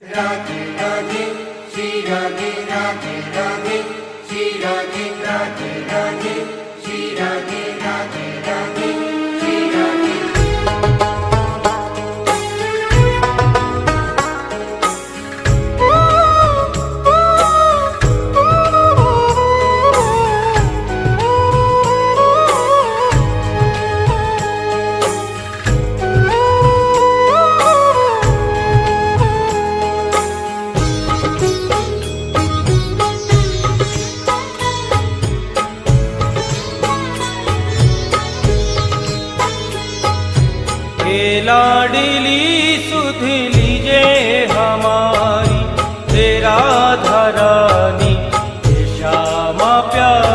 राधे राधे श्री राधे राधे राधे श्री राधे राधे राधे श्री राधे राधे राधे श्री राधे। लाडली सुध लीजे हमारी तेरा धरानी श्यामा प्यारी।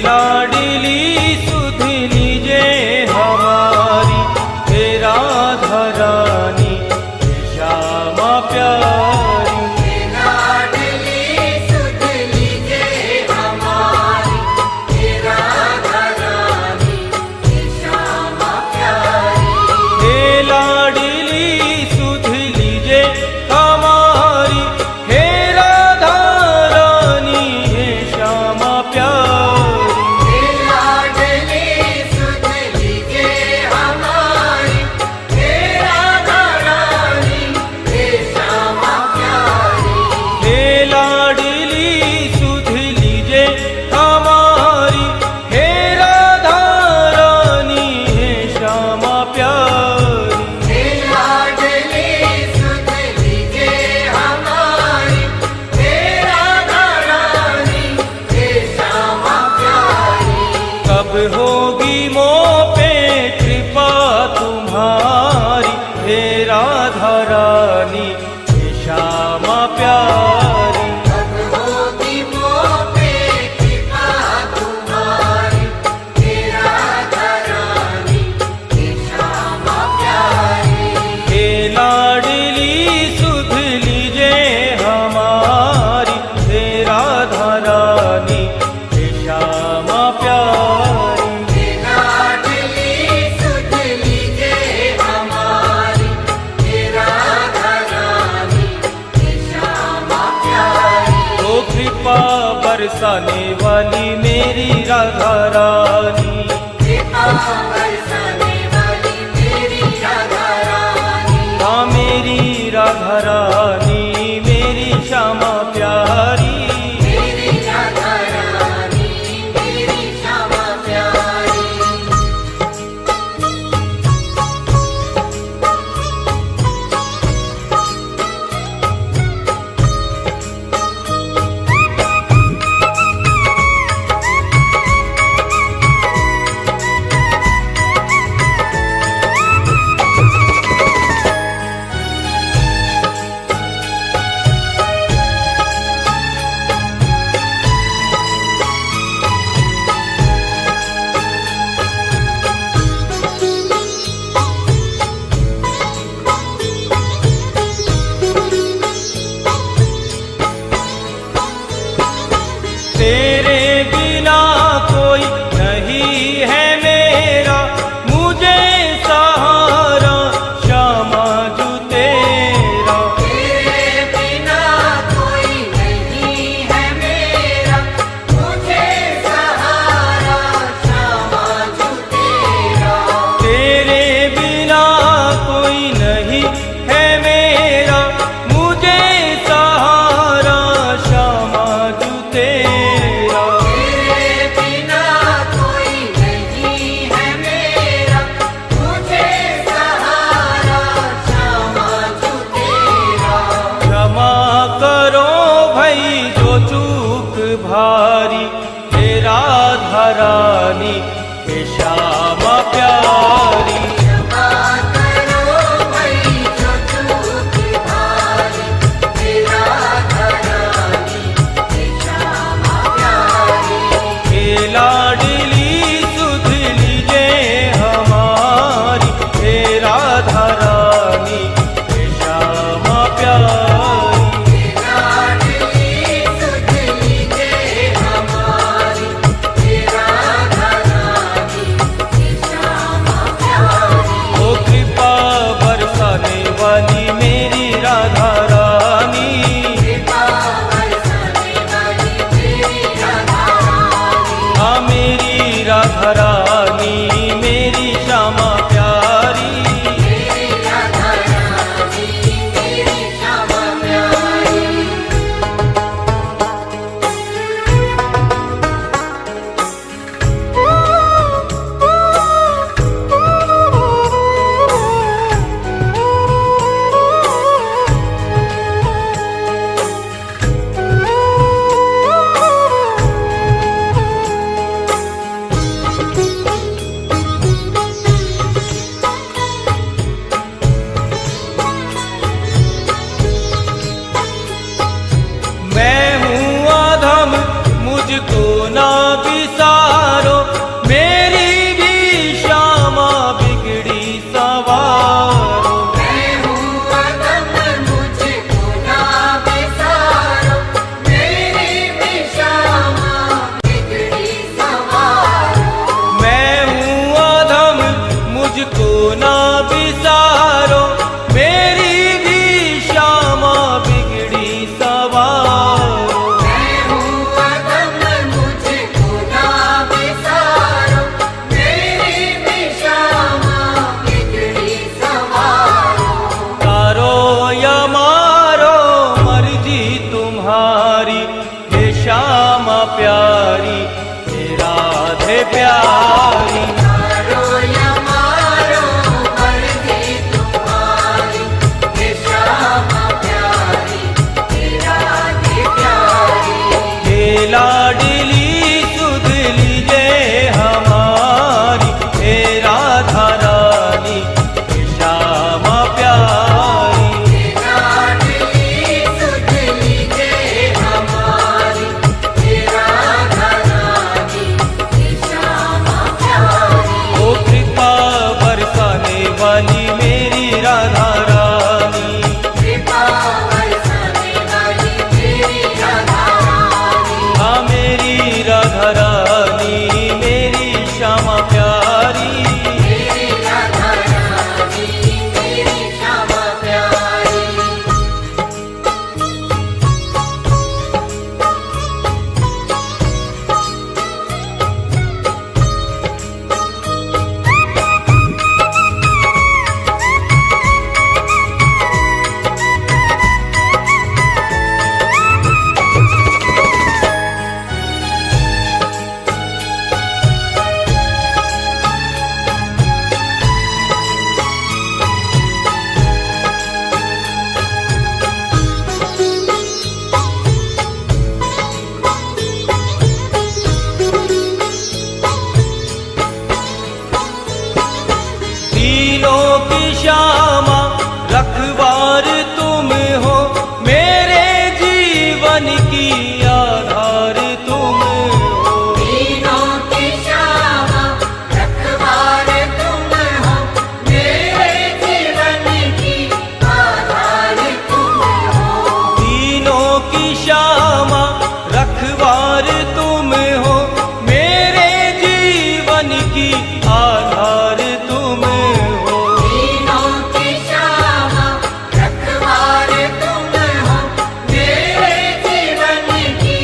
लाडली सुध लीजे हमारी तेरा धरानी श्यामा प्यारी। लाडली सुध लीजे हमारी तेरा धरानी श्यामा प्यारी। होगी मोह पे कृपा तुम्हारी हे राधा रानी हे श्यामा प्यारी। कब होगी मोह पे कृपा तुम्हारी हे राधा रानी हे श्यामा प्यारी। हे लाडली सुध लीजे हमारी हे राधा रानी हे श्यामा प्यारी। बरसाने वाली मेरी राधा रानी, कृपा बरसाने वाली मेरी राधा रानी। हाँ मेरी राधा रानी मेरी श्यामा प्यारी। मेरी राधा रानी मेरी श्यामा प्यारी। तेरे बिना कोई नहीं है मेरा मुझे सहारा श्यामा जू तेरा। तेरे बिना कोई नहीं है मेरा मुझे सहारा श्यामा जू तेरा। तेरे बिना कोई नहीं है मेरा मुझे सहारा श्यामा जू तेरा। भारी हे राधा रानी हे श्यामा प्यारी। क्षमा करो भाई जो चूक भारी हे राधा रानी हे श्यामा प्यारी। हे लाडली सुध लीजे हमारी हे राधा रानी हे श्यामा प्यारी। लाडली सुध लीजे प्यारी हे राधे प्यारी। मारो या मारो मर्जी तुम्हारी, हे श्यामा प्यारी हे राधे प्यारी। हे लाडली सुध लीजे हमारी, हे राधा रानी हे श्यामा प्यारी। हे लाडली सुध लीजे हमारी, हे राधा रानी हे श्यामा प्यारी। ओ कृपा बरसाने वाली मेरी राधा रानी, कृपा बरसाने वाली मेरी राधा रानी। हाँ मेरी राधा रानी मेरी श्यामा प्यारी। मेरी राधा रानी मेरी श्यामा प्यारी। तीनों की श्यामा रखवार तुम हो, मेरे जीवन की आधार तुम हो। तीनों की श्यामा रखवार तुम हो, मेरे जीवन की आधार तुम हो। तीनों की श्यामा रखवार तुम हो, मेरे जीवन की आधार तुम हो। तीनों की श्यामा रखवार तुम हो, मेरे जीवन की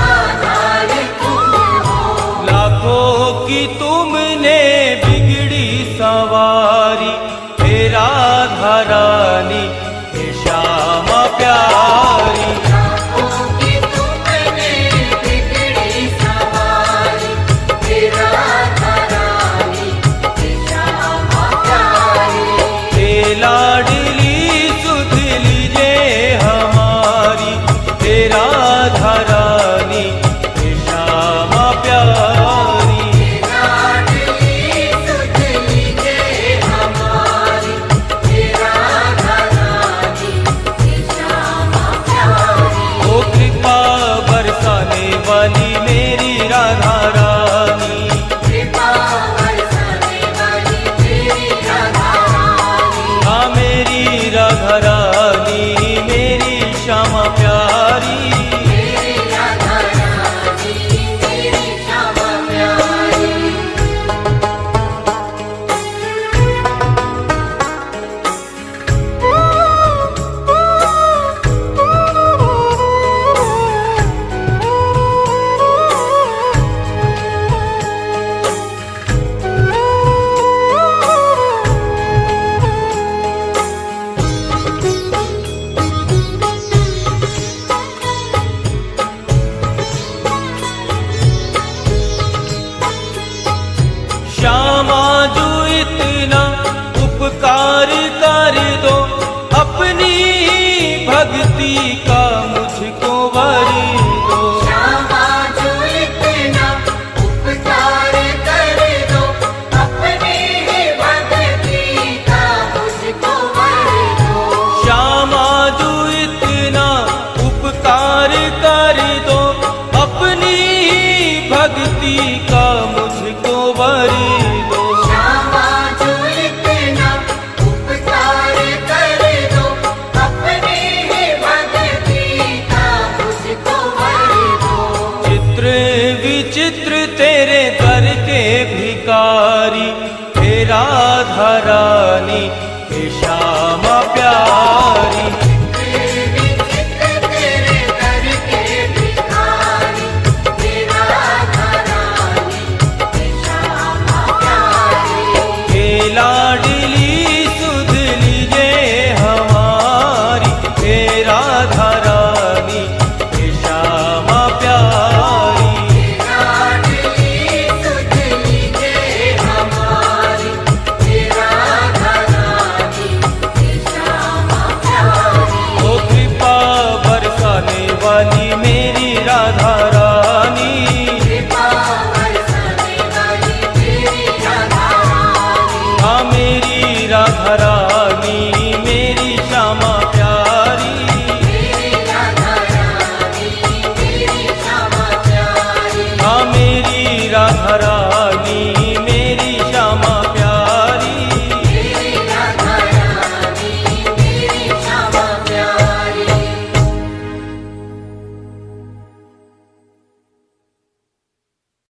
आधार तुम हो। लाखों की तुमने बिगड़ी सवारी, हे राधा रानी हे श्यामा प्यारी। लाखों की तुमने बिगड़ी सवारी, हे राधा रानी हे श्यामा प्यारी। हे लाडली सुध लीजे हमारी, हे राधा रानी हे श्यामा प्यारी। हे लाडली सुध लीजे हमारी, हे राधा रानी हे श्यामा प्यारी। ओ कृपा बरसाने वाली मेरी राधा रानी, कृपा बरसाने वाली मेरी राधा रानी। हाँ मेरी राधा रानी मेरी श्यामा प्यारी। मेरी राधा रानी मेरी श्यामा प्यारी। रानी।